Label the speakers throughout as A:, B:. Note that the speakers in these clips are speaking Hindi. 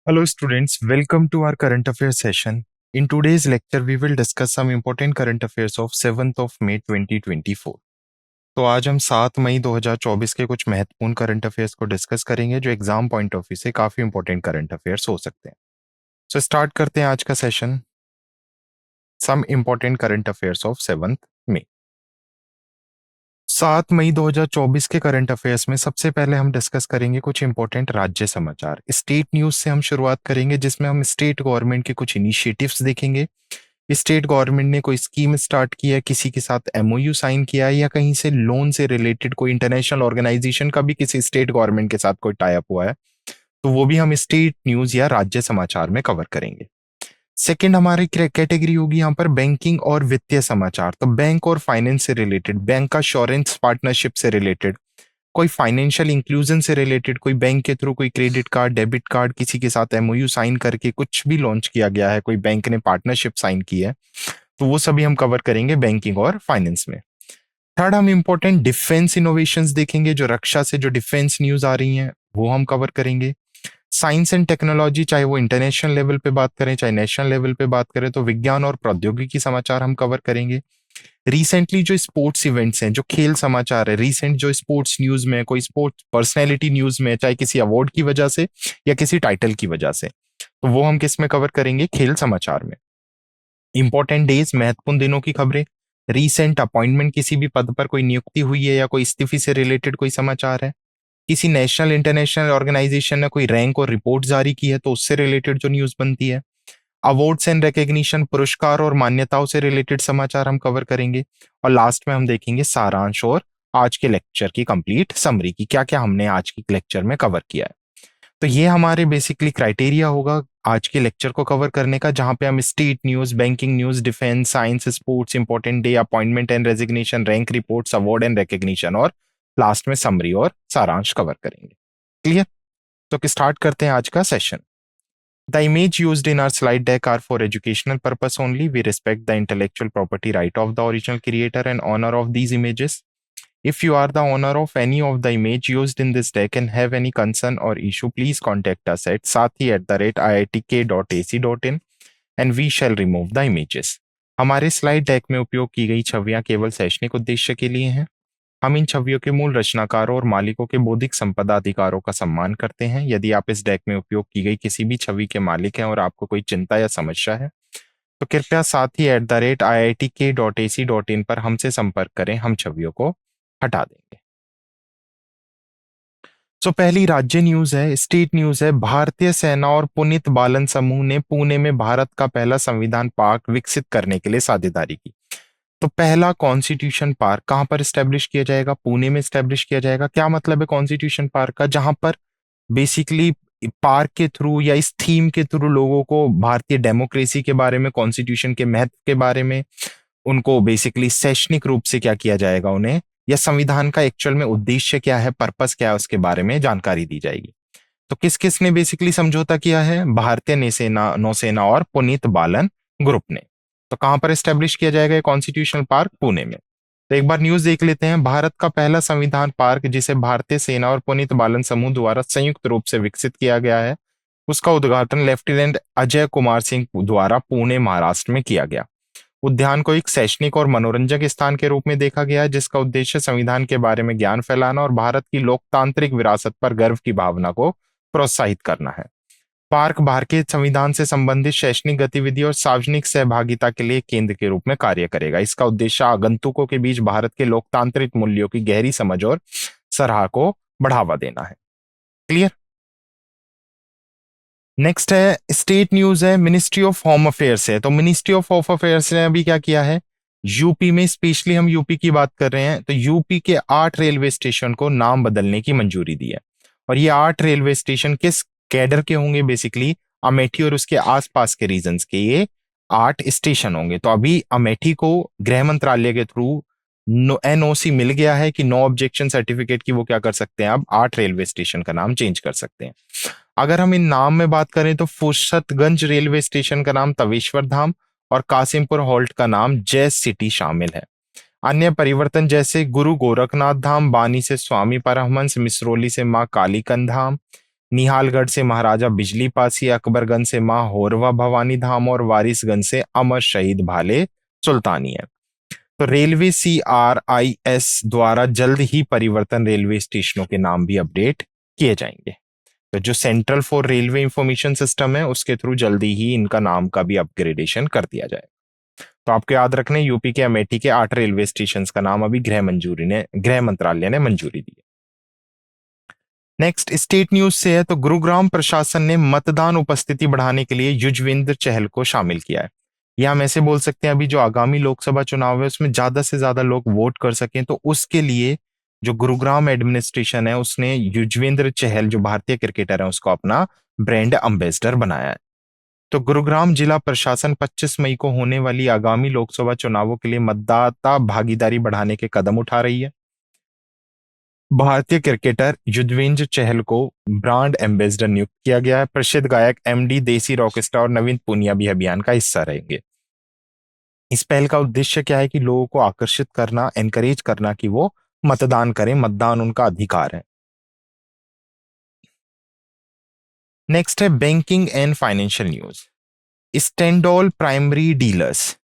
A: Hello students, welcome to our current affairs session. In today's lecture, we will discuss some important current affairs of 7th of May 2024. तो आज हम 7 मई 2024 के कुछ महत्वपूर्ण करंट अफेयर्स को डिस्कस करेंगे जो एग्जाम पॉइंट ऑफ व्यू से काफी इंपॉर्टेंट करंट अफेयर्स हो सकते हैं। सो स्टार्ट करते हैं आज का session. Some important current affairs of 7th May. 7 मई 2024 के करंट अफेयर्स में सबसे पहले हम डिस्कस करेंगे कुछ इंपॉर्टेंट राज्य समाचार। स्टेट न्यूज से हम शुरुआत करेंगे जिसमें हम स्टेट गवर्नमेंट के कुछ इनिशिएटिव्स देखेंगे। स्टेट गवर्नमेंट ने कोई स्कीम स्टार्ट किया है, किसी के साथ एमओयू साइन किया है या कहीं से लोन से रिलेटेड कोई इंटरनेशनल ऑर्गेनाइजेशन का भी किसी स्टेट गवर्नमेंट के साथ कोई टाई अप हुआ है, तो वो भी हम स्टेट न्यूज या राज्य समाचार में कवर करेंगे। सेकंड हमारी कैटेगरी होगी यहाँ पर बैंकिंग और वित्तीय समाचार। तो बैंक और फाइनेंस से रिलेटेड, बैंक का इंश्योरेंस पार्टनरशिप से रिलेटेड, कोई फाइनेंशियल इंक्लूजन से रिलेटेड, कोई बैंक के थ्रू कोई क्रेडिट कार्ड, डेबिट कार्ड किसी के साथ एमओयू साइन करके कुछ भी लॉन्च किया गया है, कोई बैंक ने पार्टनरशिप साइन की है, तो वो सभी हम कवर करेंगे बैंकिंग और फाइनेंस में। थर्ड हम इंपॉर्टेंट डिफेंस इनोवेशंस देखेंगे, जो रक्षा से जो डिफेंस न्यूज आ रही हैं वो हम कवर करेंगे। साइंस एंड टेक्नोलॉजी, चाहे वो इंटरनेशनल लेवल पे बात करें चाहे नेशनल लेवल पे बात करें, तो विज्ञान और प्रौद्योगिकी समाचार हम कवर करेंगे। रिसेंटली जो स्पोर्ट्स इवेंट्स हैं, जो खेल समाचार है, रिसेंट जो स्पोर्ट्स न्यूज में, कोई स्पोर्ट्स पर्सनैलिटी न्यूज में, चाहे किसी अवार्ड की वजह से या किसी टाइटल की वजह से, तो वो हम किस में कवर करेंगे, खेल समाचार में। इंपॉर्टेंट डेज, महत्वपूर्ण दिनों की खबरें, रिसेंट अपॉइंटमेंट, किसी भी पद पर कोई नियुक्ति हुई है या कोई इस्तीफे से रिलेटेड कोई समाचार है, किसी नेशनल इंटरनेशनल ऑर्गेनाइजेशन ने कोई रैंक और रिपोर्ट जारी की है तो उससे रिलेटेड जो न्यूज बनती है, अवार्ड्स एंड रिकग्निशन, पुरस्कार और मान्यताओं से रिलेटेड समाचार हम कवर करेंगे। और लास्ट में हम देखेंगे सारांश और आज के लेक्चर की कंप्लीट समरी की क्या क्या हमने आज के लेक्चर में कवर किया है। तो ये हमारे बेसिकली क्राइटेरिया होगा आज के लेक्चर को कवर करने का, जहां पे हम state news, banking news, defence, science, sports, important day, appointment and resignation, rank reports, award and recognition और लास्ट में समरी और सारांश कवर करेंगे। क्लियर? तो स्टार्ट करते हैं आज का session. The image used in our slide deck are for educational purpose only. We respect the intellectual property right of the original creator and owner of these images. If you are the owner of any of the image used in this deck and have any concern or issue, please contact us at sathi@iitk.ac.in and we shall remove the images. हमारे स्लाइड डेक में उपयोग की गई छवियां केवल शैक्षणिक उद्देश्य के लिए हैं। हम इन छवियों के मूल रचनाकारों और मालिकों के बौद्धिक संपदा अधिकारों का सम्मान करते हैं। यदि आप इस डेक में उपयोग की गई किसी भी छवि के मालिक हैं और आपको कोई चिंता या समस्या है, तो कृपया sathi@iitk.ac.in पर हमसे संपर्क करें, हम छवियों को हटा देंगे। पहली राज्य न्यूज है, स्टेट न्यूज है। भारतीय सेना और पुनीत बालन समूह ने पुणे में भारत का पहला संविधान पार्क विकसित करने के लिए साझेदारी की। तो पहला कॉन्स्टिट्यूशन पार्क कहां पर स्टैब्लिश किया जाएगा? पुणे में स्टैब्लिश किया जाएगा। क्या मतलब है कॉन्स्टिट्यूशन पार्क का? जहां पर बेसिकली पार्क के थ्रू या इस थीम के थ्रू लोगों को भारतीय डेमोक्रेसी के बारे में, कॉन्स्टिट्यूशन के महत्व के बारे में, उनको बेसिकली शैक्षणिक रूप से क्या किया जाएगा, उन्हें या संविधान का एक्चुअल में उद्देश्य क्या है, पर्पस क्या है, उसके बारे में जानकारी दी जाएगी। तो किस किस ने बेसिकली समझौता किया है? भारतीय नौसेना नौसेना और पुनीत बालन ग्रुप ने। तो कहां पर एस्टेब्लिश किया जाएगा ये कॉन्स्टिट्यूशनल पार्क? पुणे में। तो एक बार न्यूज देख लेते हैं। भारत का पहला संविधान पार्क जिसे भारतीय सेना और पुनीत बालन समूह द्वारा संयुक्त रूप से विकसित किया गया है, उसका उद्घाटन लेफ्टिनेंट अजय कुमार सिंह द्वारा पुणे महाराष्ट्र में किया गया। उद्यान को एक शैक्षणिक और मनोरंजक स्थान के रूप में देखा गया है जिसका उद्देश्य संविधान के बारे में ज्ञान फैलाना और भारत की लोकतांत्रिक विरासत पर गर्व की भावना को प्रोत्साहित करना है। पार्क भारतीय संविधान से संबंधित शैक्षणिक गतिविधि और सार्वजनिक सहभागिता के लिए केंद्र के रूप में कार्य करेगा। इसका उद्देश्य आगंतुकों के बीच भारत के लोकतांत्रिक मूल्यों की गहरी समझ और सराह को बढ़ावा देना है। क्लियर? नेक्स्ट है स्टेट न्यूज है, मिनिस्ट्री ऑफ होम अफेयर्स है। तो मिनिस्ट्री ऑफ होम अफेयर्स ने अभी क्या किया है, यूपी में, स्पेशली हम यूपी की बात कर रहे हैं, तो यूपी के 8 रेलवे स्टेशन को नाम बदलने की मंजूरी दी है। और ये 8 रेलवे स्टेशन किस कैडर के होंगे? बेसिकली अमेठी और उसके आसपास के रीजन्स के ये 8 स्टेशन होंगे। तो अभी अमेठी को गृह मंत्रालय के थ्रू एनओसी मिल गया है कि नो ऑब्जेक्शन सर्टिफिकेट की वो क्या कर सकते हैं, अब 8 रेलवे स्टेशन का नाम चेंज कर सकते हैं। अगर हम इन नाम में बात करें तो फुर्सतगंज रेलवे स्टेशन का नाम तवेश्वर धाम और कासिमपुर हॉल्ट का नाम जय सिटी शामिल है। अन्य परिवर्तन जैसे गुरु गोरखनाथ धाम, बानी से स्वामी परमहंस, मिसरोली से मां कालीकंद धाम, निहालगढ़ से महाराजा बिजली पासी, अकबरगंज से मां होरवा भवानी धाम और वारिसगंज से अमर शहीद भाले सुल्तानी है। तो रेलवे CRIS द्वारा जल्द ही परिवर्तन रेलवे स्टेशनों के नाम भी अपडेट किए जाएंगे। तो जो central for railway information system है उसके थ्रू जल्दी ही इनका नाम का भी अपग्रेडेशन कर दिया जाए। तो आपको याद रखने यूपी के अमेठी के 8 रेलवे स्टेशन का नाम अभी गृह मंत्रालय ने मंजूरी दी है। नेक्स्ट स्टेट न्यूज से है, तो गुरुग्राम प्रशासन ने मतदान उपस्थिति बढ़ाने के लिए युजवेंद्र चहल को शामिल किया है। या हम ऐसे बोल सकते हैं अभी जो आगामी लोकसभा चुनाव है उसमें ज्यादा से ज्यादा लोग वोट कर सकें, तो उसके लिए जो गुरुग्राम एडमिनिस्ट्रेशन है उसने युजवेंद्र चहल जो भारतीय क्रिकेटर है उसको अपना ब्रांड एम्बेसडर बनाया है। तो गुरुग्राम जिला प्रशासन 25 मई को होने वाली आगामी लोकसभा चुनावों के लिए मतदाता भागीदारी बढ़ाने के कदम उठा रही है। भारतीय क्रिकेटर युजवेंद्र चहल को ब्रांड एम्बेसडर नियुक्त किया गया है। प्रसिद्ध गायक MD देसी रॉकस्टार और नवीन पुनिया भी अभियान का हिस्सा रहेंगे। इस पहल का उद्देश्य क्या है कि लोगों को आकर्षित करना, एनकरेज करना कि वो मतदान करें, मतदान उनका अधिकार है। नेक्स्ट है banking and financial news. Standard primary dealers,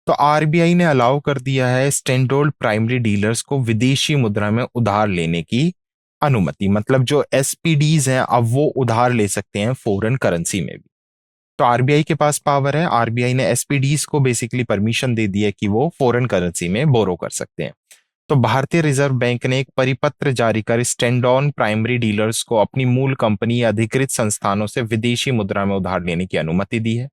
A: तो RBI ने अलाउ कर दिया है स्टैंडर्ड प्राइमरी डीलर्स को विदेशी मुद्रा में उधार लेने की अनुमति। मतलब जो SPDs हैं अब वो उधार ले सकते हैं फॉरेन करेंसी में भी। तो RBI के पास पावर है, RBI ने SPDs को बेसिकली परमिशन दे दी है कि वो फॉरेन करेंसी में बोरो कर सकते हैं। तो भारतीय रिजर्व बैंक ने एक परिपत्र जारी कर स्टैंड ऑन प्राइमरी डीलर्स को अपनी मूल कंपनी या अधिकृत संस्थानों से विदेशी मुद्रा में उधार लेने की अनुमति दी है।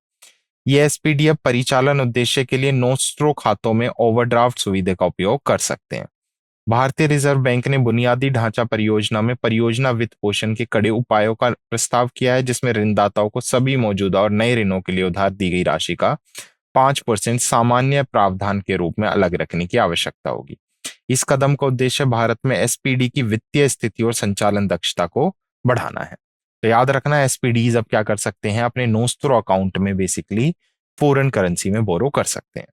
A: ये SPD अब परिचालन उद्देश्य के लिए नोस्ट्रो खातों में ओवरड्राफ्ट सुविधा का उपयोग कर सकते हैं। भारतीय रिजर्व बैंक ने बुनियादी ढांचा परियोजना में परियोजना वित्त पोषण के कड़े उपायों का प्रस्ताव किया है, जिसमें ऋणदाताओं को सभी मौजूदा और नए ऋणों के लिए उधार दी गई राशि का 5% सामान्य प्रावधान के रूप में अलग रखने की आवश्यकता होगी। इस कदम का उद्देश्य भारत में SPD की वित्तीय स्थिति और संचालन दक्षता को बढ़ाना है। तो याद रखना SPDs अब क्या कर सकते हैं, अपने नोस्ट्रो अकाउंट में बेसिकली फॉरेन करेंसी में बोरो कर सकते हैं।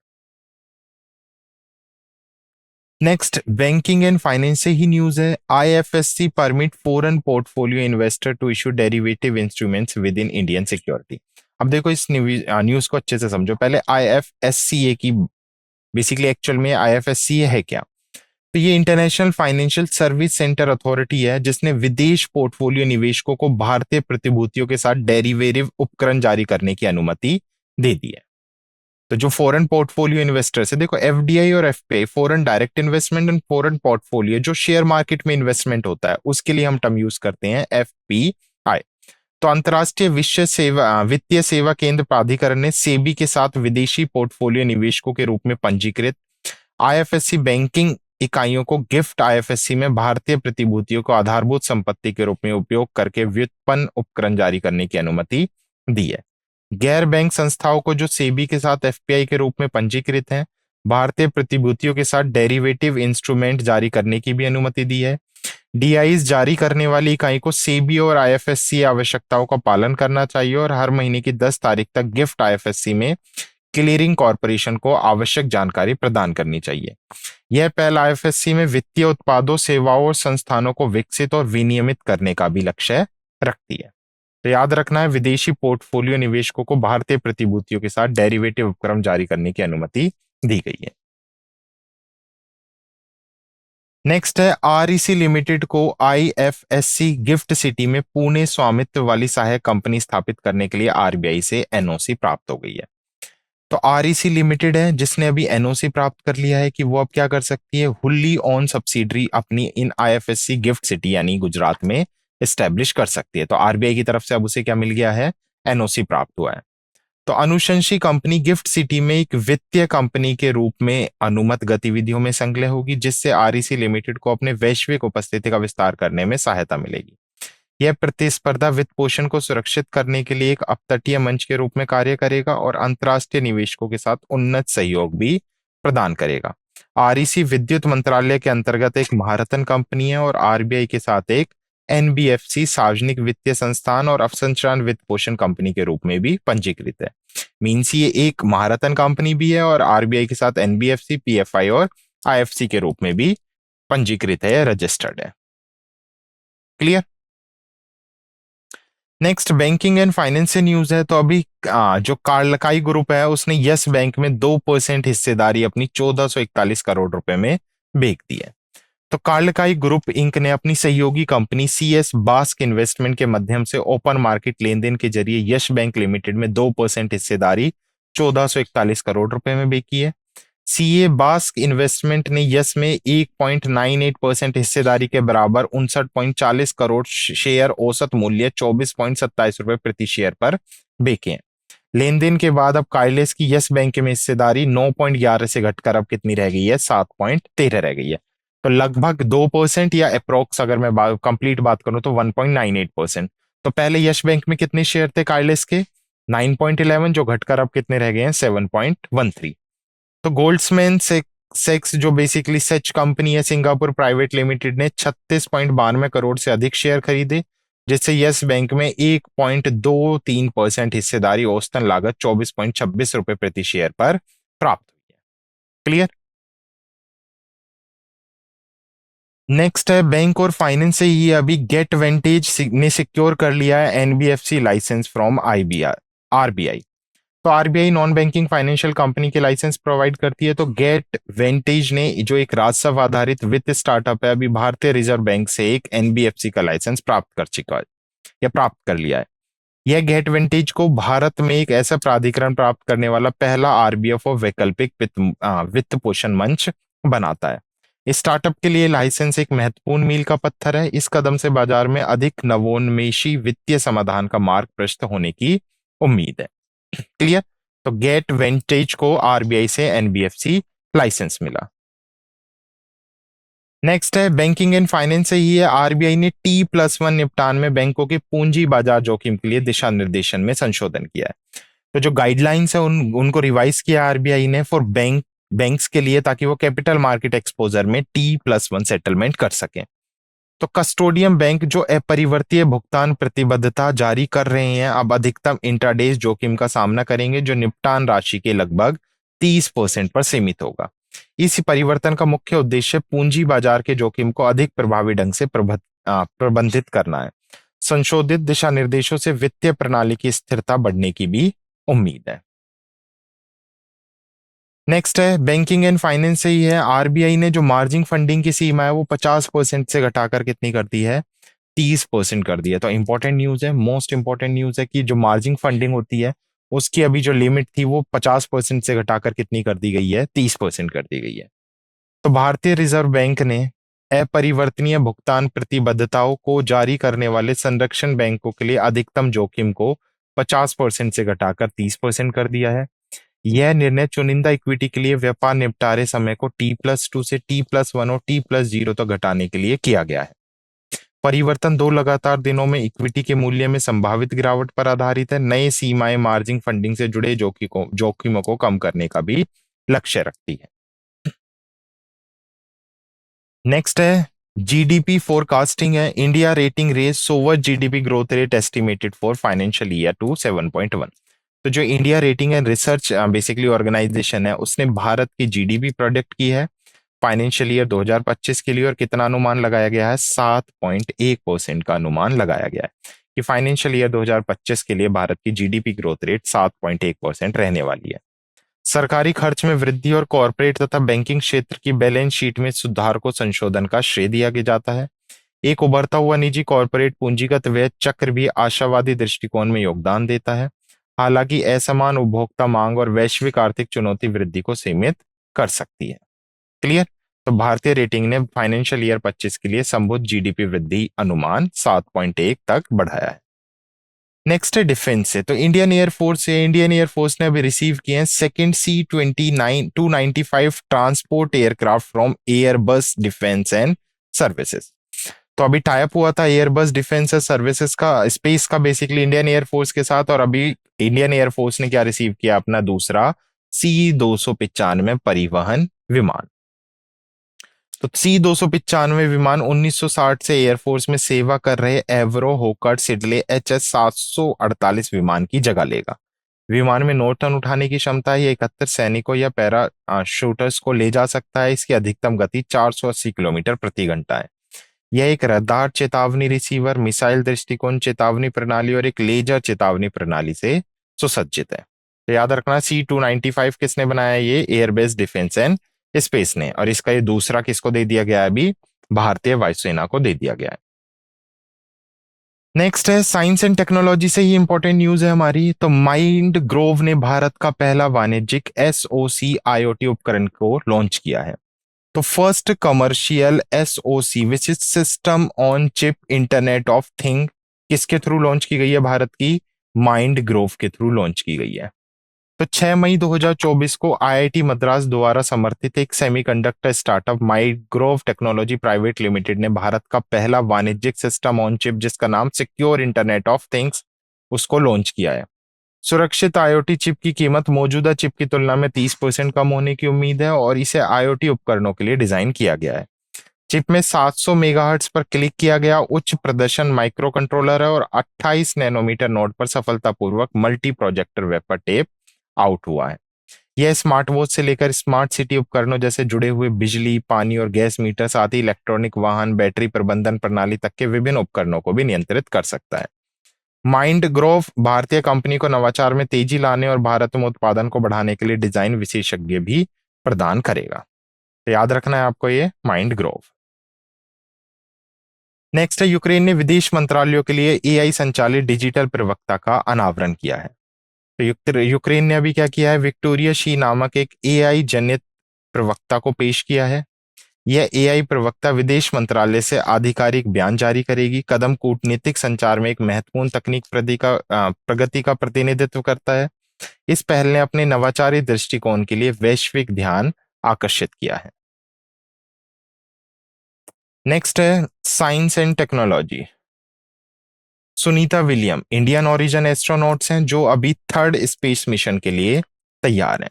A: नेक्स्ट बैंकिंग एंड फाइनेंस से ही न्यूज है। IFSC permit foreign portfolio investor to issue derivative instruments with in Indian security. अब देखो इस न्यूज को अच्छे से समझो। पहले IFSCA की बेसिकली एक्चुअल में IFSCA है क्या, तो ये international financial service centre authority है जिसने विदेश पोर्टफोलियो निवेशकों को भारतीय प्रतिभूतियों के साथ डेरिवेटिव उपकरण जारी करने की अनुमति दे दी है। तो जो फॉरेन पोर्टफोलियो इन्वेस्टर्स है, देखो FDI और FPI, foreign direct investment and foreign portfolio, जो शेयर मार्केट में इन्वेस्टमेंट होता है उसके लिए हम टर्म यूज करते हैं FPI। तो अंतर्राष्ट्रीय वित्तीय सेवा केंद्र प्राधिकरण ने सेबी के साथ विदेशी पोर्टफोलियो निवेशकों के रूप में पंजीकृत IFSC बैंकिंग इकाइयों को गिफ्ट IFSC में भारतीय प्रतिभूतियों को आधारभूत संपत्ति के रूप में उपयोग करके व्युत्पन्न उपकरण जारी करने की अनुमति दी है। गैर बैंक संस्थाओं को जो सेबी के साथ FPI के रूप में पंजीकृत हैं, भारतीय प्रतिभूतियों के साथ डेरिवेटिव इंस्ट्रूमेंट जारी करने की भी अनुमति दी है। DIs जारी करने वाली इकाई को सेबी और IFSC आवश्यकताओं का पालन करना चाहिए और हर महीने की 10 तारीख तक गिफ्ट IFSC में क्लियरिंग कॉरपोरेशन को आवश्यक जानकारी प्रदान करनी चाहिए। यह पहल IFSC में वित्तीय उत्पादों, सेवाओं और संस्थानों को विकसित और विनियमित करने का भी लक्ष्य रखती है। तो याद रखना है विदेशी पोर्टफोलियो निवेशकों को भारतीय प्रतिभूतियों के साथ डेरिवेटिव उपक्रम जारी करने की अनुमति दी गई है। नेक्स्ट है REC लिमिटेड को IFSC गिफ्ट सिटी में पुणे स्वामित्व वाली सहायक कंपनी स्थापित करने के लिए RBI से NOC प्राप्त हो गई है। तो REC लिमिटेड है जिसने अभी NOC प्राप्त कर लिया है कि वो अब क्या कर सकती है, हुल्ली ऑन सब्सिडरी अपनी इन IFSC गिफ्ट सिटी यानी गुजरात में एस्टेब्लिश कर सकती है। तो RBI की तरफ से अब उसे क्या मिल गया है, NOC प्राप्त हुआ है। तो अनुशंसी कंपनी गिफ्ट सिटी में एक वित्तीय कंपनी के रूप में अनुमत गतिविधियों में संलग्न होगी, जिससे REC लिमिटेड को अपने वैश्विक उपस्थिति का विस्तार करने में सहायता मिलेगी। यह प्रतिस्पर्धा वित्त पोषण को सुरक्षित करने के लिए एक अपतटीय मंच के रूप में कार्य करेगा और अंतर्राष्ट्रीय निवेशकों के साथ उन्नत सहयोग भी प्रदान करेगा। REC विद्युत मंत्रालय के अंतर्गत एक महारत्न कंपनी है और RBI के साथ एक NBFC सार्वजनिक वित्तीय संस्थान और अवसंरचना वित्त पोषण कंपनी के रूप में भी पंजीकृत है। मीन्स ये एक महारत्न कंपनी भी है और RBI के साथ NBFC, PFI और IFC के रूप में भी पंजीकृत है, रजिस्टर्ड है। Clear. Next banking and finance से न्यूज है। तो अभी जो कार्लकाई ग्रुप है उसने यस बैंक में 2% हिस्सेदारी अपनी 1441 करोड़ रुपए में बेच दी है। तो कार्लकाई ग्रुप इंक ने अपनी सहयोगी कंपनी सीएस बास्क इन्वेस्टमेंट के माध्यम से ओपन मार्केट लेन देन के जरिए यश बैंक लिमिटेड में 2% हिस्सेदारी 1441 करोड़ रुपए में बेची है। सीए बास्क इन्वेस्टमेंट ने यस में 1.98% हिस्सेदारी के बराबर 59.40 करोड़ शेयर औसत मूल्य 24.27 रुपए प्रति शेयर पर बेचे हैं। लेन देन के बाद अब काइलेस की यस बैंक में हिस्सेदारी 9.11 से घटकर अब कितनी रह गई है, 7.13 रह गई है। तो लगभग 2% या अप्रोक्स अगर मैं कंप्लीट बात करूं तो 1.98%। तो पहले यश बैंक में कितने शेयर थे काइलेस के, 9.11, जो घटकर अब कितने रह गए हैं, 7.13। तो गोल्ड्समैन सेक्स जो बेसिकली सच कंपनी है सिंगापुर प्राइवेट लिमिटेड ने 36.92 करोड़ से अधिक शेयर खरीदे, जिससे यस बैंक में 1.23% हिस्सेदारी औसतन लागत 24.26 रुपए प्रति शेयर पर प्राप्त हुई है। क्लियर। नेक्स्ट है बैंक और फाइनेंस से ही अभी गेट वेंटेज ने सिक्योर कर लिया है एनबीएफसी लाइसेंस फ्रॉम आरबीआई। तो RBI non banking financial company के लाइसेंस प्रोवाइड करती है। तो गेट वेंटेज ने जो एक राजस्व आधारित वित्त स्टार्टअप है अभी भारतीय रिजर्व बैंक से एक एनबीएफसी का लाइसेंस प्राप्त कर चुका है या प्राप्त कर लिया है। यह गेट वेंटेज को भारत में एक ऐसा प्राधिकरण प्राप्त करने वाला पहला आरबीएफ और वैकल्पिक वित्त पोषण मंच बनाता है। इस स्टार्टअप के लिए लाइसेंस एक महत्वपूर्ण मील का पत्थर है। इस कदम से बाजार में अधिक नवोन्मेषी वित्तीय समाधान का मार्ग प्रशस्त होने की उम्मीद है। क्लियर। तो गेट वेंटेज को आरबीआई से एनबीएफसी लाइसेंस मिला। नेक्स्ट है बैंकिंग एंड फाइनेंस से ही है। आरबीआई ने T+1 निपटान में बैंकों के पूंजी बाजार जोखिम के लिए दिशा निर्देशन में संशोधन किया है। तो जो गाइडलाइंस है उनको रिवाइज किया आरबीआई ने फॉर बैंक्स के लिए, ताकि वो कैपिटल मार्केट एक्सपोजर में T+1 सेटलमेंट कर सकें। तो कस्टोडियम बैंक जो अपरिवर्तीय भुगतान प्रतिबद्धता जारी कर रहे हैं अब अधिकतम इंट्राडे जोखिम का सामना करेंगे, जो निपटान राशि के लगभग 30% पर सीमित होगा। इस परिवर्तन का मुख्य उद्देश्य पूंजी बाजार के जोखिम को अधिक प्रभावी ढंग से प्रबंधित करना है। संशोधित दिशा निर्देशों से वित्तीय प्रणाली की स्थिरता बढ़ने की भी उम्मीद है। नेक्स्ट है बैंकिंग एंड फाइनेंस से ही है। आरबीआई ने जो मार्जिन फंडिंग की सीमा है वो 50% से घटाकर कितनी कर दी है, 30% कर दी है। तो इंपॉर्टेंट न्यूज है, मोस्ट इंपॉर्टेंट न्यूज है कि जो मार्जिन फंडिंग होती है उसकी अभी जो लिमिट थी वो 50% से घटाकर कितनी कर दी गई है, 30% कर दी गई है। तो भारतीय रिजर्व बैंक ने अपरिवर्तनीय भुगतान प्रतिबद्धताओं को जारी करने वाले संरक्षण बैंकों के लिए अधिकतम जोखिम को 50% से घटाकर 30% कर दिया है। यह निर्णय चुनिंदा इक्विटी के लिए व्यापार निपटारे समय को T+2 से T+1 और T+0 तक घटाने के लिए किया गया है। परिवर्तन 2 लगातार दिनों में इक्विटी के मूल्य में संभावित गिरावट पर आधारित है। नए सीमाएं मार्जिन फंडिंग से जुड़े जोखिमों को कम करने का भी लक्ष्य रखती है। नेक्स्ट है जीडीपी फोरकास्टिंग है। India rating raise sovereign GDP growth rate estimated for financial year to 7.1। तो जो India rating and research basically organisation है उसने भारत की जीडीपी प्रोडक्ट की है फाइनेंशियल ईयर 2025 के लिए, और कितना अनुमान लगाया गया है, 7.1% का अनुमान लगाया गया है कि फाइनेंशियल ईयर 2025 के लिए भारत की जीडीपी ग्रोथ रेट 7.1% रहने वाली है। सरकारी खर्च में वृद्धि और कॉरपोरेट तथा बैंकिंग क्षेत्र की बैलेंस शीट में सुधार को संशोधन का श्रेय दिया जाता है। एक उभरता हुआ निजी कॉरपोरेट पूंजीगत व्यय चक्र भी आशावादी दृष्टिकोण में योगदान देता है। हालांकि असमान उपभोक्ता मांग और वैश्विक आर्थिक चुनौती वृद्धि को सीमित कर सकती है। क्लियर। तो भारतीय रेटिंग ने फाइनेंशियल ईयर 25 के लिए संबुद्ध जीडीपी वृद्धि अनुमान 7.1 तक बढ़ाया है। नेक्स्ट है डिफेंस से। तो इंडियन एयरफोर्स ने अभी रिसीव किए हैं second C-295 transport aircraft from Airbus defence and services. तो अभी टाइप हुआ था एयरबस डिफेंस एंड सर्विसेज का, स्पेस का, बेसिकली इंडियन एयरफोर्स के साथ, और अभी इंडियन एयरफोर्स ने क्या रिसीव किया, अपना दूसरा C-295 परिवहन विमान। तो C-295 विमान 1960 से एयरफोर्स में सेवा कर रहे एवरो होकर्ट सिडले HS-748 विमान की जगह लेगा। विमान में 9 टन उठाने की क्षमता है। 71 सैनिकों या पैरा शूटर्स को ले जा सकता है। इसकी अधिकतम गति 480 किलोमीटर प्रति घंटा है। यह एक रडार चेतावनी रिसीवर, मिसाइल दृष्टिकोण चेतावनी प्रणाली और एक लेजर चेतावनी प्रणाली से सुसज्जित है। तो याद रखना, C-295 किसने बनाया? ये एयरबेस डिफेंस एंड स्पेस ने, और इसका ये दूसरा किसको दे दिया गया है? अभी भारतीय वायुसेना को दे दिया गया है। नेक्स्ट है साइंस एंड टेक्नोलॉजी से ही इंपॉर्टेंट न्यूज है हमारी। तो माइंड ग्रोव ने भारत का पहला वाणिज्यिक SOC IoT उपकरण को लॉन्च किया है। तो first commercial SOC which is system on chip internet of thing किसके थ्रू लॉन्च की गई है? भारत की माइंड ग्रोव के थ्रू लॉन्च की गई है। तो 6 मई 2024 को IIT मद्रास द्वारा समर्थित एक semiconductor startup Mindgrove technology private limited ने भारत का पहला वाणिज्यिक सिस्टम ऑन चिप जिसका नाम सिक्योर इंटरनेट ऑफ थिंग्स उसको लॉन्च किया है। सुरक्षित IoT चिप की कीमत मौजूदा चिप की तुलना में 30% कम होने की उम्मीद है और इसे IoT उपकरणों के लिए डिजाइन किया गया है। चिप में 700 मेगाहर्ट्ज पर क्लिक किया गया उच्च प्रदर्शन माइक्रो कंट्रोलर है और 28 नैनोमीटर नोड पर सफलतापूर्वक multi projector vapour tape out हुआ है। यह स्मार्ट वॉच से लेकर स्मार्ट सिटी उपकरणों जैसे जुड़े हुए बिजली, पानी और गैस मीटर, साथ ही इलेक्ट्रॉनिक वाहन, बैटरी प्रबंधन प्रणाली तक के विभिन्न उपकरणों को भी नियंत्रित कर सकता है। माइंड ग्रोव भारतीय कंपनी को नवाचार में तेजी लाने और भारत में उत्पादन को बढ़ाने के लिए डिजाइन विशेषज्ञ भी प्रदान करेगा। तो याद रखना है आपको ये माइंड ग्रोव। नेक्स्ट है, यूक्रेन ने विदेश मंत्रालयों के लिए AI संचालित डिजिटल प्रवक्ता का अनावरण किया है। तो यूक्रेन ने अभी क्या किया है? विक्टोरिया शी नामक एक AI जनित प्रवक्ता को पेश किया है। यह AI प्रवक्ता विदेश मंत्रालय से आधिकारिक बयान जारी करेगी। कदम कूटनीतिक संचार में एक महत्वपूर्ण तकनीक प्रगति का प्रतिनिधित्व करता है। इस पहल ने अपने नवाचारी दृष्टिकोण के लिए वैश्विक ध्यान आकर्षित किया है। नेक्स्ट है science and technology. Sunita William Indian origin astronauts हैं जो अभी 3rd स्पेस मिशन के लिए तैयार हैं।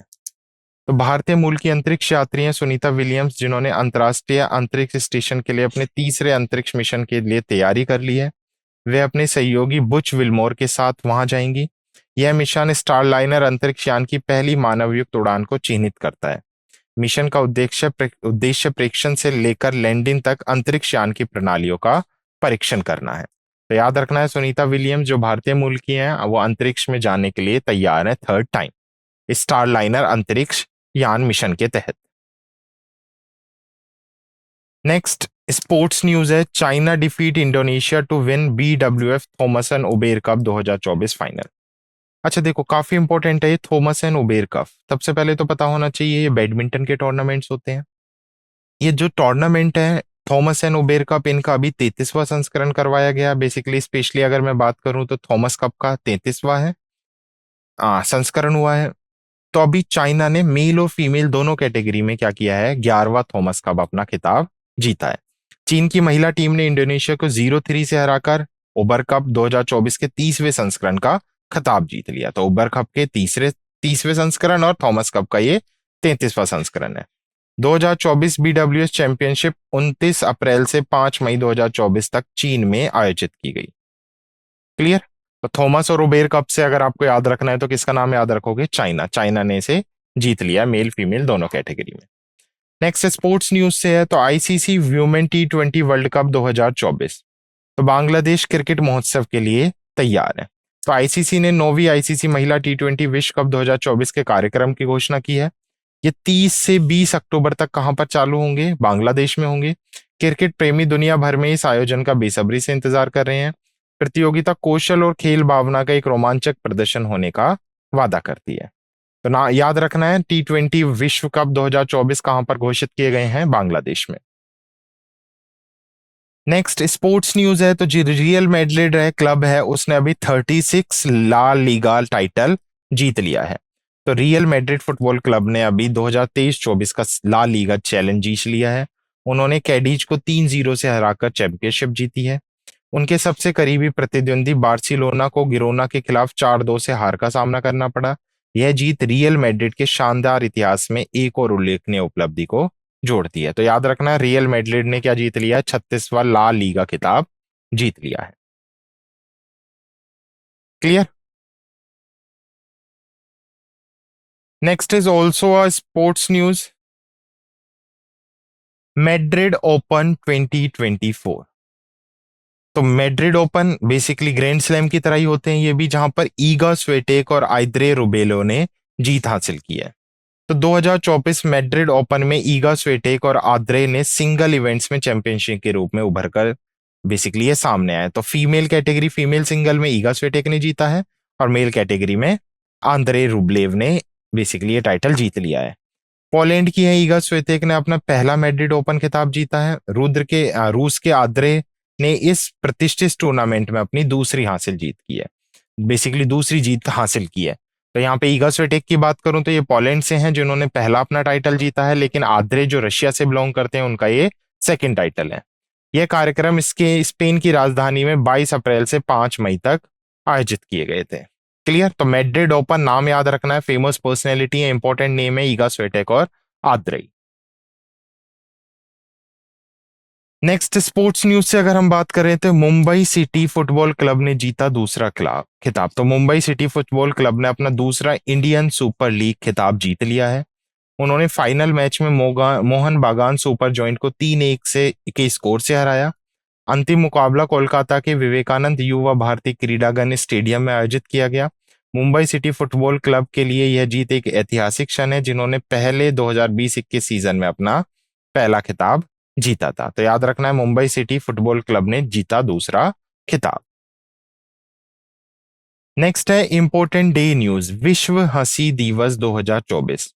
A: तो भारतीय मूल की अंतरिक्ष यात्री हैं सुनीता विलियम्स, जिन्होंने अंतर्राष्ट्रीय अंतरिक्ष स्टेशन के लिए अपने तीसरे अंतरिक्ष मिशन के लिए तैयारी कर ली है। वे अपने सहयोगी बुच विल्मोर के साथ वहां जाएंगी। यह मिशन स्टारलाइनर अंतरिक्ष यान की पहली मानवयुक्त उड़ान को चिन्हित करता है। मिशन का उद्देश्य प्रेक्षण से लेकर लैंडिंग तक अंतरिक्ष यान की प्रणालियों का परीक्षण करना है। तो याद रखना है, सुनीता विलियम्स जो भारतीय मूल की हैं वो अंतरिक्ष में जाने के लिए तैयार है 3rd टाइम स्टारलाइनर अंतरिक्ष यान मिशन के तहत। नेक्स्ट स्पोर्ट्स न्यूज है, China defeat Indonesia to win BWF Thomas and Uber cup 2024 final. अच्छा देखो, काफी इंपॉर्टेंट है ये थॉमस एंड उबेर कप। सबसे पहले तो पता होना चाहिए ये बैडमिंटन के टूर्नामेंट्स होते हैं। ये जो टूर्नामेंट है थॉमस एंड उबेर कप, इनका अभी 33वां संस्करण करवाया गया। बेसिकली स्पेशली अगर मैं बात करूं तो थॉमस कप का 33वां है संस्करण हुआ है। तो अभी चाइना ने मेल और फीमेल दोनों कैटेगरी में क्या किया है? 11वां थॉमस कप अपना खिताब जीता है। चीन की महिला टीम ने इंडोनेशिया को 0-3 से हराकर उबर कप 2024 के 30वें संस्करण का खिताब जीत लिया। तो उबर कप के 30वें संस्करण और थॉमस कप का ये 33वां संस्करण है। 2024 BWS चैंपियनशिप 29 अप्रैल से 5 मई 2024 तक चीन में आयोजित की गई। क्लियर? तो थॉमस और उबेर कप से अगर आपको याद रखना है तो किसका नाम याद रखोगे? चाइना। चाइना ने इसे जीत लिया मेल फीमेल दोनों कैटेगरी में। नेक्स्ट स्पोर्ट्स न्यूज से है, तो ICC women T20 world cup 2024। तो बांग्लादेश क्रिकेट महोत्सव के लिए तैयार है। तो ICC ने 9वीं ICC महिला T20 विश्व कप 2024 के कार्यक्रम की घोषणा की है। ये 30 से 20 अक्टूबर तक कहां पर चालू होंगे? बांग्लादेश में होंगे। क्रिकेट प्रेमी दुनिया भर में इस आयोजन का बेसब्री से इंतजार कर रहे हैं। प्रतियोगिता कौशल और खेल भावना का एक रोमांचक प्रदर्शन होने का वादा करती है। तो ना याद रखना है, T20 विश्व कप 2024 कहां पर घोषित किए गए हैं? बांग्लादेश में। नेक्स्ट स्पोर्ट्स न्यूज है, तो जी रियल मैड्रिड है क्लब है, उसने अभी 36 ला लीगा टाइटल जीत लिया है। तो रियल मैड्रिड फुटबॉल क्लब ने अभी 2023-24 का ला लीगा चैलेंज जीत लिया है। उन्होंने कैडीज को 3-0 से हराकर चैंपियनशिप जीती है। उनके सबसे करीबी प्रतिद्वंदी बार्सिलोना को गिरोना के खिलाफ 4-2 से हार का सामना करना पड़ा। यह जीत रियल मैड्रिड के शानदार इतिहास में एक और उल्लेखनीय उपलब्धि को जोड़ती है। तो याद रखना, रियल मैड्रिड ने क्या जीत लिया है? 36वां ला लीगा खिताब जीत लिया है। Clear? Next is also a sports news. Madrid open 2024। तो Madrid open basically grand slam की तरह ही होते हैं ये भी, जहां पर ईगा स्वेटेक और आइद्रे रुबेलो ने जीत हासिल की है। तो 2024 मैड्रिड ओपन में ईगा स्वेटेक और आद्रे ने सिंगल इवेंट्स में चैंपियनशिप के रूप में उभर कर बेसिकली ये सामने आए। तो फीमेल कैटेगरी फीमेल सिंगल में ईगा स्वेटेक ने जीता है और मेल कैटेगरी में आंद्रे रुब्लेव ने बेसिकली ये टाइटल जीत लिया है। पोलैंड की है ईगा स्वेतेक ने अपना पहला मैड्रिड ओपन खिताब जीता है। रूस के आद्रे ने इस प्रतिष्ठित टूर्नामेंट में अपनी दूसरी हासिल जीत की है, बेसिकली दूसरी जीत हासिल की है। तो यहाँ पे ईगा स्वेटेक की बात करूं तो ये पोलैंड से हैं जिन्होंने पहला अपना टाइटल जीता है, लेकिन आद्रे जो रशिया से बिलोंग करते हैं उनका ये सेकंड टाइटल है। यह कार्यक्रम इसके स्पेन की राजधानी में 22 अप्रैल से 5 मई तक आयोजित किए गए थे। क्लियर। तो मैड्रिड ओपन नाम याद रखना है, फेमस पर्सनैलिटी है, इंपॉर्टेंट नेम है ईगा स्वेटेक और आद्रे। नेक्स्ट स्पोर्ट्स न्यूज से अगर हम बात करें तो मुंबई सिटी फुटबॉल क्लब ने जीता दूसरा खिताब। तो मुंबई सिटी फुटबॉल क्लब ने अपना दूसरा इंडियन सुपर लीग खिताब जीत लिया है। उन्होंने फाइनल मैच में मोहन बागान सुपर जॉइंट को 3-1 के स्कोर से हराया। अंतिम मुकाबला कोलकाता के विवेकानंद युवा भारती क्रीडांगन स्टेडियम में आयोजित किया गया। मुंबई सिटी फुटबॉल क्लब के लिए यह जीत एक ऐतिहासिक क्षण है, जिन्होंने पहले 2020-21 सीजन में अपना पहला खिताब जीता था। तो याद रखना है मुंबई सिटी फुटबॉल क्लब ने जीता दूसरा खिताब। नेक्स्ट है इंपॉर्टेंट डे न्यूज, विश्व हंसी दिवस 2024।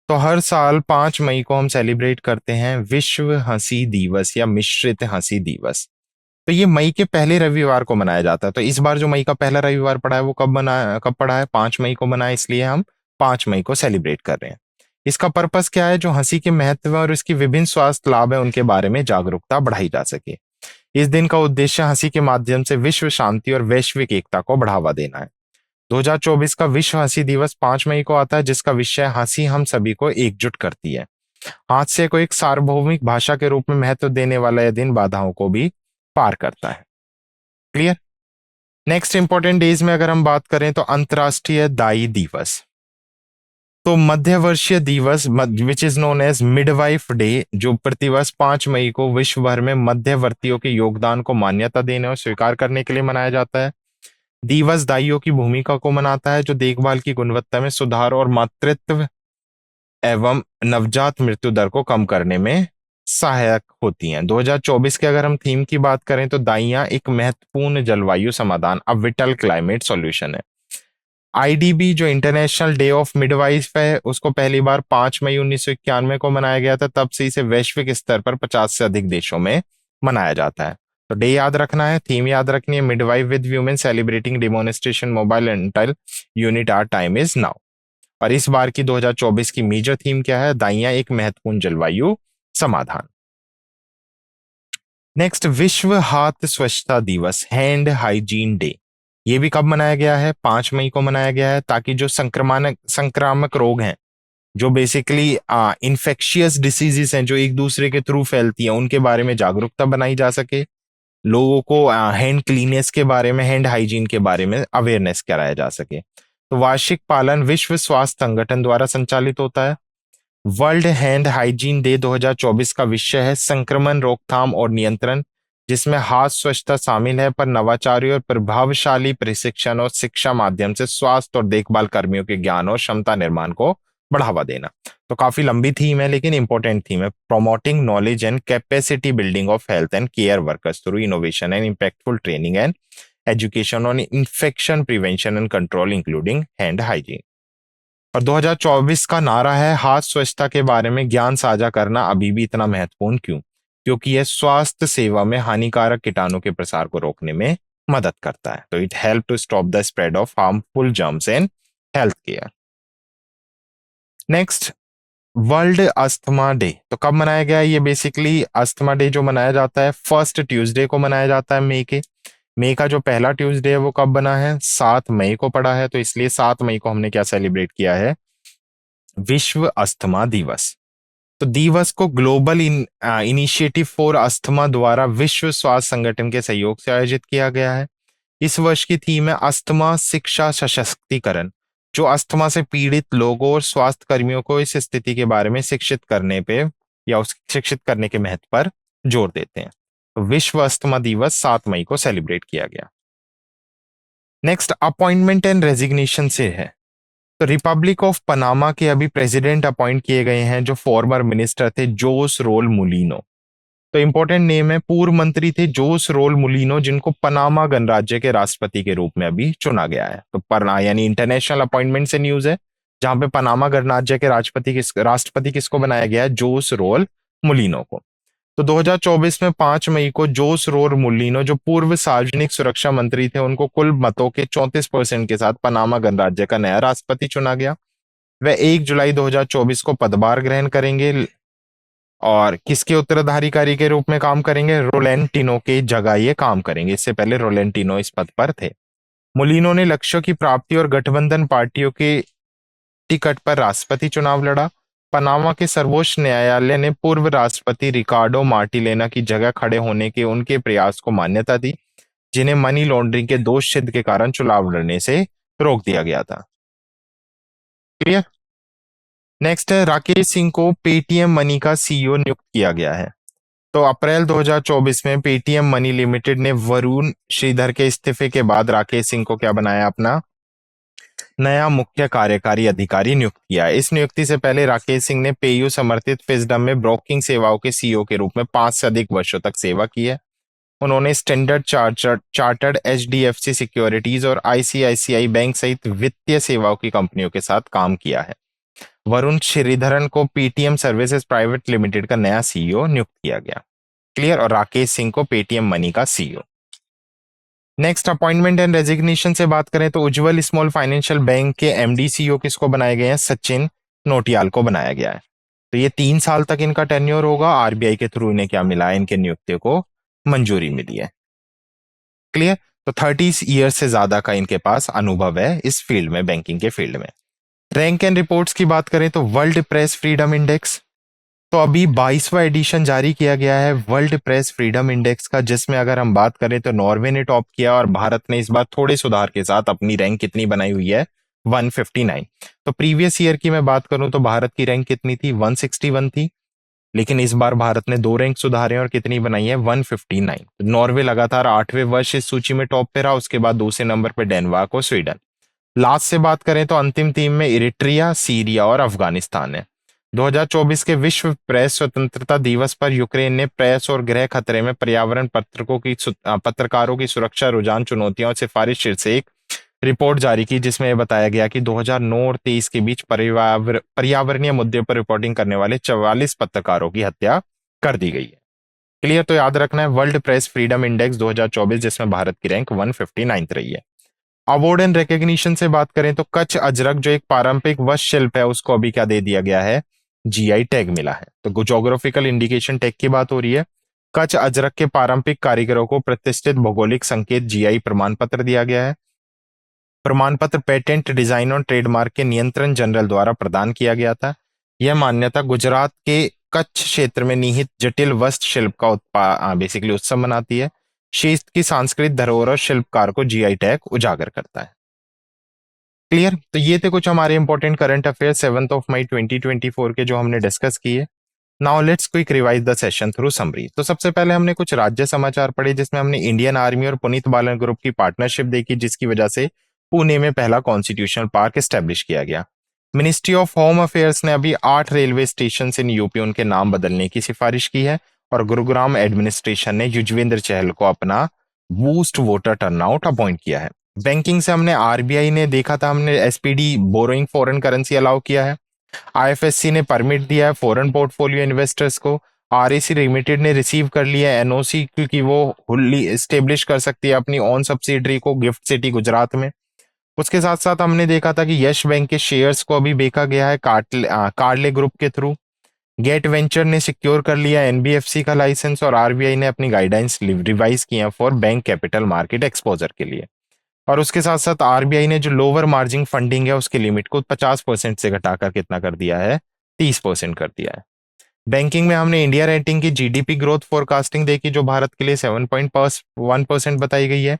A: तो हर साल 5 मई को हम सेलिब्रेट करते हैं विश्व हंसी दिवस या मिश्रित हंसी दिवस। तो ये मई के पहले रविवार को मनाया जाता है। तो इस बार जो मई का पहला रविवार पड़ा है वो कब पड़ा है? 5 मई को मना है, इसलिए हम 5 मई को सेलिब्रेट कर रहे हैं। इसका पर्पस क्या है? जो हंसी के महत्व और इसकी विभिन्न स्वास्थ्य लाभ है उनके बारे में जागरूकता बढ़ाई जा सके। इस दिन का उद्देश्य हंसी के माध्यम से विश्व शांति और वैश्विक एकता को बढ़ावा देना है। 2024 का विश्व हंसी दिवस 5 मई को आता है, जिसका विषय हंसी हम सभी को एकजुट करती है। हास्य को एक सार्वभौमिक भाषा के रूप में महत्व देने वाला यह दिन बाधाओं को भी पार करता है। क्लियर। नेक्स्ट इंपॉर्टेंट डेज में अगर हम बात करें तो अंतर्राष्ट्रीय दाई दिवस। तो मध्यवर्षीय दिवस which is known as midwife day, जो प्रतिवर्ष 5 मई को विश्व भर में मध्यवर्तियों के योगदान को मान्यता देने और स्वीकार करने के लिए मनाया जाता है। दिवस दाइयों की भूमिका को मनाता है, जो देखभाल की गुणवत्ता में सुधार और मातृत्व एवं नवजात मृत्यु दर को कम करने में सहायक होती हैं। 2024 के अगर हम थीम की बात करें तो दाइयां एक महत्वपूर्ण जलवायु समाधान, अब विटल क्लाइमेट सॉल्यूशन है। आईडीबी जो इंटरनेशनल डे ऑफ मिडवाइफ है उसको पहली बार 5 मई 1991 को मनाया गया था। तब से इसे वैश्विक स्तर पर 50 से अधिक देशों में मनाया जाता है। तो डे याद रखना है, थीम याद रखनी है, midwife with women celebrating demonstration mobile antenatal unit our time is now. और इस बार की 2024 की मेजर थीम क्या है? दाइयां एक महत्वपूर्ण जलवायु समाधान। नेक्स्ट विश्व हाथ स्वच्छता दिवस, हैंड हाइजीन डे। ये भी कब मनाया गया है? 5 मई को मनाया गया है, ताकि जो संक्रामक रोग हैं, जो बेसिकली इन्फेक्शियस डिसीजेस हैं जो एक दूसरे के थ्रू फैलती हैं, उनके बारे में जागरूकता बनाई जा सके। लोगों को हैंड क्लीनेस के बारे में, हैंड हाइजीन के बारे में अवेयरनेस कराया जा सके। तो वार्षिक पालन विश्व स्वास्थ्य संगठन द्वारा संचालित होता है। वर्ल्ड हैंड हाइजीन डे 2024 का विषय है संक्रमण रोकथाम और नियंत्रण, जिसमें हाथ स्वच्छता शामिल है, पर नवाचारी और प्रभावशाली प्रशिक्षण और शिक्षा माध्यम से स्वास्थ्य और देखभाल कर्मियों के ज्ञान और क्षमता निर्माण को बढ़ावा देना। तो काफी लंबी थीम है लेकिन इंपॉर्टेंट थीम है। Promoting knowledge and capacity building of health and care workers through innovation and impactful training and education on infection prevention and control including hand hygiene. और 2024 का नारा है हाथ स्वच्छता के बारे में ज्ञान साझा करना अभी भी इतना महत्वपूर्ण क्यों? क्योंकि यह स्वास्थ्य सेवा में हानिकारक कीटाणु के प्रसार को रोकने में मदद करता है। तो it help to stop the spread of harmful germs in health care. Next world asthma day. तो कब मनाया गया है? ये बेसिकली अस्थमा डे जो मनाया जाता है फर्स्ट ट्यूसडे को मनाया जाता है मई का जो पहला ट्यूसडे है वो कब बना है? 7 मई को पड़ा है। तो इसलिए 7 मई को हमने क्या सेलिब्रेट किया है? विश्व अस्थमा दिवस। तो दिवस को ग्लोबल इनिशिएटिव फॉर अस्थमा द्वारा विश्व स्वास्थ्य संगठन के सहयोग से आयोजित किया गया है। इस वर्ष की थीम है अस्थमा शिक्षा सशक्तिकरण, जो अस्थमा से पीड़ित लोगों और स्वास्थ्य कर्मियों को इस स्थिति के बारे में शिक्षित करने पे या उस शिक्षित करने के महत्व पर जोर देते हैं। तो विश्व अस्थमा दिवस 7 मई को सेलिब्रेट किया गया। नेक्स्ट अपॉइंटमेंट एंड रेजिग्नेशन से है। तो रिपब्लिक ऑफ पनामा के अभी प्रेसिडेंट अपॉइंट किए गए हैं जो फॉर्मर मिनिस्टर थे जोस रोल मुलिनो। तो इंपॉर्टेंट नेम है, पूर्व मंत्री थे जोस रोल मुलिनो जिनको पनामा गणराज्य के राष्ट्रपति के रूप में अभी चुना गया है। तो पना यानी इंटरनेशनल अपॉइंटमेंट से न्यूज है जहां पे पनामा गणराज्य के राष्ट्रपति किसको बनाया गया है, जोस रोल मुलिनो को। तो 2024 में 5 मई को जोस रोल मुलिनो जो पूर्व सार्वजनिक सुरक्षा मंत्री थे उनको कुल मतों के 34% के साथ पनामा गणराज्य का नया राष्ट्रपति चुना गया। वह 1 जुलाई 2024 को पदभार ग्रहण करेंगे और किसके उत्तराधिकारी के रूप में काम करेंगे, रोलेंटिनो के जगह ये काम करेंगे। इससे पहले रोलेंटिनो इस पद पर थे। मुलिनो ने लक्ष्यों की प्राप्ति और गठबंधन पार्टियों के टिकट पर राष्ट्रपति चुनाव लड़ा। पनामा के सर्वोच्च न्यायालय ने पूर्व राष्ट्रपति रिकार्डो मार्टिलेना की जगह खड़े होने के उनके प्रयास को मान्यता दी जिन्हें मनी लॉन्ड्रिंग के दोष सिद्ध के कारण चुनाव लड़ने से रोक दिया गया था। क्लियर। नेक्स्ट है, राकेश सिंह को पेटीएम मनी का सीईओ नियुक्त किया गया है। तो अप्रैल 2024 में पेटीएम मनी लिमिटेड ने वरुण श्रीधर के इस्तीफे के बाद राकेश सिंह को क्या बनाया, अपना नया मुख्य कार्यकारी अधिकारी नियुक्त किया है। इस नियुक्ति से पहले राकेश सिंह ने पेयू समर्थित फिजडम में ब्रोकिंग सेवाओं के सीईओ के रूप में 5 से अधिक वर्षों तक सेवा की है। उन्होंने स्टैंडर्ड चार्टर्ड एचडीएफसी सिक्योरिटीज और आईसीआईसीआई बैंक सहित वित्तीय सेवाओं की कंपनियों के साथ काम किया है। वरुण श्रीधरन को पेटीएम सर्विसेज प्राइवेट लिमिटेड का नया सीईओ नियुक्त किया गया। क्लियर। और राकेश सिंह को पेटीएम मनी का CEO. Next appointment and resignation से बात करें तो उज्जवल स्मॉल फाइनेंशियल बैंक के एमडी सीईओ किसको बनाए गए हैं, सचिन नोटियाल को बनाया गया है। तो ये 3 साल तक इनका टेन्योर होगा। आरबीआई के थ्रू इन्हें क्या मिला है, इनके नियुक्ति को मंजूरी मिली है। क्लियर। तो 30 ईयर्स से ज्यादा का इनके पास अनुभव है इस फील्ड में, बैंकिंग के फील्ड में। रैंक एंड रिपोर्ट्स की बात करें तो वर्ल्ड प्रेस फ्रीडम इंडेक्स, तो अभी 22वां एडिशन जारी किया गया है वर्ल्ड प्रेस फ्रीडम इंडेक्स का, जिसमें अगर हम बात करें तो नॉर्वे ने टॉप किया और भारत ने इस बार थोड़े सुधार के साथ अपनी रैंक कितनी बनाई हुई है, 159। तो प्रीवियस ईयर की मैं बात करूं तो भारत की रैंक कितनी थी, 161 थी, लेकिन इस बार भारत ने 2 रैंक सुधारे और कितनी बनाई है, 159। नॉर्वे लगातार 8वें वर्ष इस सूची में टॉप पे रहा, उसके बाद दूसरे नंबर पे डेनमार्क और स्वीडन। लास्ट से बात करें तो अंतिम 3 में इरिट्रिया, सीरिया और अफगानिस्तान है। 2024 के विश्व प्रेस स्वतंत्रता दिवस पर यूक्रेन ने प्रेस और गृह खतरे में पर्यावरण पत्रकारों की सुरक्षा, रुझान, चुनौतियां और सिफारिश शीर्षक एक रिपोर्ट जारी की जिसमें यह बताया गया कि 2009 और 23 के बीच पर्यावरणीय मुद्दे पर रिपोर्टिंग करने वाले 44 पत्रकारों की हत्या कर दी गई है। क्लियर। तो याद रखना है वर्ल्ड प्रेस फ्रीडम इंडेक्स 2024 जिसमें भारत की रैंक 159 रही है। अवार्ड एंड रिकॉग्निशन से बात करें तो कच्छ अजरक जो एक पारंपरिक वस्त्र शिल्प है उसको अभी क्या दे दिया गया है, जीआई टैग मिला है। तो ज्योग्राफिकल इंडिकेशन टैग की बात हो रही है। कच्छ अजरक के पारंपरिक कारीगरों को प्रतिष्ठित भौगोलिक संकेत जीआई प्रमाण पत्र दिया गया है। प्रमाण पत्र पेटेंट, डिजाइन और ट्रेडमार्क के नियंत्रण जनरल द्वारा प्रदान किया गया था। यह मान्यता गुजरात के कच्छ क्षेत्र में निहित जटिल वस्त्र शिल्प का बेसिकली उत्सव मनाती है। क्षेत्र की सांस्कृतिक धरोहर और शिल्पकार को जीआई टैग उजागर करता है। क्लियर। तो ये थे कुछ हमारे इंपॉर्टेंट करंट अफेयर 7 मई 2024 के जो हमने डिस्कस किए। Now let's quick revise the session through summary. तो सबसे पहले हमने कुछ राज्य समाचार पढ़े जिसमें हमने इंडियन आर्मी और पुनीत बालन ग्रुप की पार्टनरशिप देखी जिसकी वजह से पुणे में पहला कॉन्स्टिट्यूशनल पार्क एस्टेब्लिश किया गया। मिनिस्ट्री ऑफ होम अफेयर्स ने अभी 8 रेलवे स्टेशन इन यूपी उनके नाम बदलने की सिफारिश की है और गुरुग्राम एडमिनिस्ट्रेशन ने युजवेंद्र चहल को अपना बूस्ट वोटर टर्नआउट अपॉइंट किया है। बैंकिंग से हमने आरबीआई ने देखा था, हमने SPD borrowing foreign currency allow किया है। आईएफएससी ने परमिट दिया है फॉरेन पोर्टफोलियो इन्वेस्टर्स को। आरएसी लिमिटेड ने रिसीव कर लिया है एनओसी क्योंकि वो हुल्ली एस्टेब्लिश कर सकती है अपनी ओन सब्सिडरी को गिफ्ट सिटी गुजरात में। उसके साथ साथ हमने देखा था कि यश बैंक के शेयर्स को अभी बेचा गया है कार्डले ग्रुप के थ्रू। गेट वेंचर ने सिक्योर कर लिया एनबीएफसी का लाइसेंस और आरबीआई ने अपनी गाइडलाइंस रिवाइज की है for bank capital market exposure के लिए। और उसके साथ साथ आरबीआई ने जो लोअर मार्जिन फंडिंग है उसकी लिमिट को 50% से घटाकर कितना कर दिया है, 30% कर दिया है। बैंकिंग में हमने इंडिया रेटिंग की जीडीपी ग्रोथ फोरकास्टिंग देखी जो भारत के लिए 7.1% बताई गई है।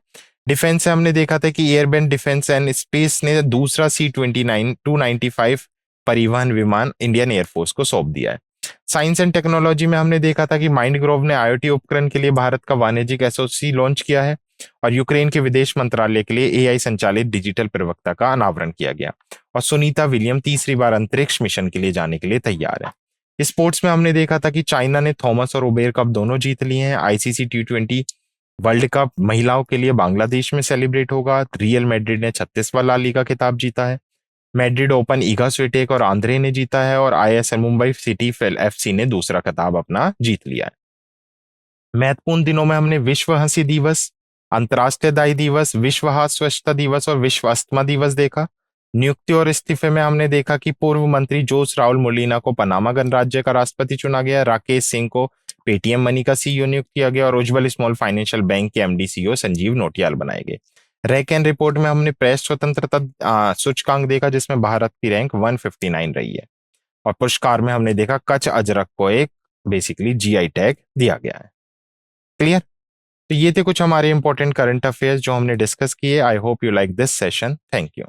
A: डिफेंस से हमने देखा था कि एयरबैंड डिफेंस एंड स्पेस ने दूसरा C-29 295 परिवहन विमान इंडियन एयरफोर्स को सौंप दिया है। साइंस एंड टेक्नोलॉजी में हमने देखा था कि माइंडग्रोव ने IoT उपकरण के लिए भारत का वाणिज्यिक SoC लॉन्च किया है और यूक्रेन के विदेश मंत्रालय के लिए AI संचालित डिजिटल प्रवक्ता का अनावरण किया गया और सुनीता विलियम तीसरी बार अंतरिक्ष मिशन के लिए जाने के लिए तैयार है। स्पोर्ट्स में हमने देखा था कि चाइना ने थॉमस और उबेर कप दोनों जीत लिए हैं। ICC T20 वर्ल्ड कप महिलाओं के लिए बांग्लादेश में सेलिब्रेट होगा। रियल मैड्रिड ने 36वां ला लीगा खिताब जीता है। मैड्रिड ओपन ईगा स्विटेक और आंद्रे ने जीता है और ISL मुंबई सिटी FC ने दूसरा खिताब अपना जीत लिया है। महत्वपूर्ण दिनों में हमने विश्व हंसी दिवस, अंतर्राष्ट्रीय दाई दिवस, विश्व हाथ स्वच्छता दिवस और विश्व अस्थमा दिवस देखा। नियुक्ति और इस्तीफे में हमने देखा कि पूर्व मंत्री जोस राउल मोलिना को पनामा गणराज्य का राष्ट्रपति चुना गया, राकेश सिंह को पेटीएम मनी का CEO नियुक्त किया गया और उज्जवल स्मॉल फाइनेंशियल बैंक के MD CEO संजीव नोटियाल बनाए गए। रैंक एंड रिपोर्ट में हमने प्रेस स्वतंत्रता सूचकांक देखा जिसमें भारत की रैंक 159 रही है और पुरस्कार में हमने देखा कच्छ अजरक को एक बेसिकली GI टैग दिया गया है। क्लियर? तो ये थे कुछ हमारे इंपॉर्टेंट करंट अफेयर्स जो हमने डिस्कस किए। I hope you like this session. Thank you.